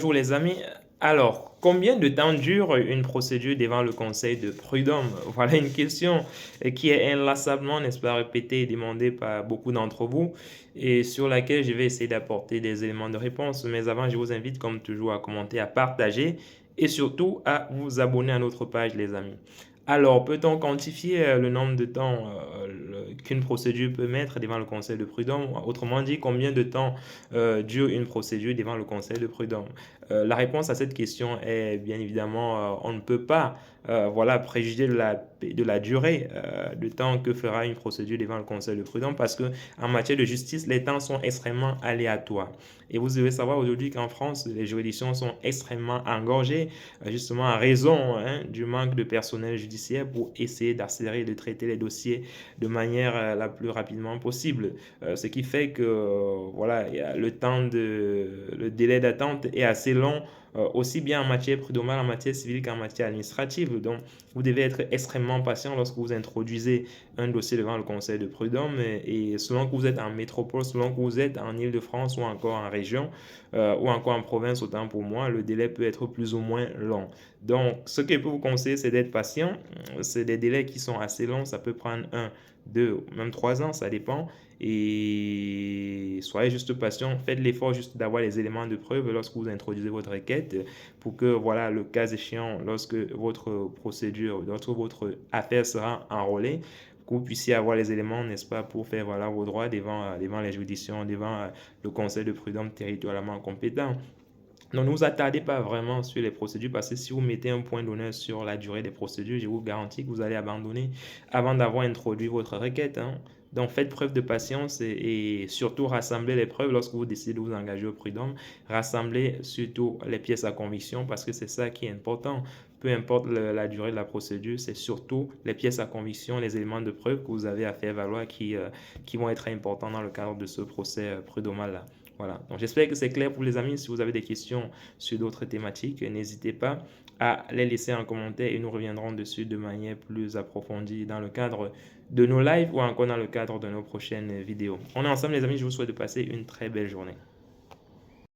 Bonjour les amis. Alors, combien de temps dure une procédure devant le conseil de prud'homme? Voilà une question qui est inlassablement, n'est-ce pas, répétée et demandée par beaucoup d'entre vous et sur laquelle je vais essayer d'apporter des éléments de réponse. Mais avant, je vous invite comme toujours à commenter, à partager et surtout à vous abonner à notre page les amis. Alors, peut-on quantifier le nombre de temps qu'une procédure peut mettre devant le conseil de prud'homme? Autrement dit, combien de temps dure une procédure devant le conseil de prud'homme? La réponse à cette question est bien évidemment, on ne peut pas voilà, préjuger de la durée de temps que fera une procédure devant le conseil de prud'homme parce que en matière de justice, les temps sont extrêmement aléatoires. Et vous devez savoir aujourd'hui qu'en France, les juridictions sont extrêmement engorgées, justement à raison du manque de personnel judiciaire pour essayer d'accélérer et de traiter les dossiers de manière la plus rapidement possible. Ce qui fait que voilà, le délai d'attente est assez long, aussi bien en matière prud'homale, en matière civile qu'en matière administrative. Donc, vous devez être extrêmement patient lorsque vous introduisez un dossier devant le conseil de prud'homme et selon que vous êtes en métropole, selon que vous êtes en Île-de-France ou encore en région ou encore en province, autant pour moi, le délai peut être plus ou moins long. Donc, ce que je peux vous conseiller, c'est d'être patient. C'est des délais qui sont assez longs, ça peut prendre 2, même 3 ans, ça dépend. Et soyez juste patient, faites l'effort juste d'avoir les éléments de preuve lorsque vous introduisez votre requête pour que, voilà, le cas échéant, lorsque votre procédure, lorsque votre affaire sera enrôlée, que vous puissiez avoir les éléments, n'est-ce pas, pour faire voilà, vos droits devant les juridictions, devant le conseil de prud'homme territorialement compétent. Donc, ne vous attardez pas vraiment sur les procédures parce que si vous mettez un point d'honneur sur la durée des procédures, je vous garantis que vous allez abandonner avant d'avoir introduit votre requête. Donc, faites preuve de patience et surtout rassemblez les preuves lorsque vous décidez de vous engager au prud'homme. Rassemblez surtout les pièces à conviction parce que c'est ça qui est important. Peu importe la durée de la procédure, c'est surtout les pièces à conviction, les éléments de preuve que vous avez à faire valoir qui vont être importants dans le cadre de ce procès prud'homal-là. Voilà, donc j'espère que c'est clair pour les amis. Si vous avez des questions sur d'autres thématiques, n'hésitez pas à les laisser en commentaire et nous reviendrons dessus de manière plus approfondie dans le cadre de nos lives ou encore dans le cadre de nos prochaines vidéos. On est ensemble les amis, je vous souhaite de passer une très belle journée.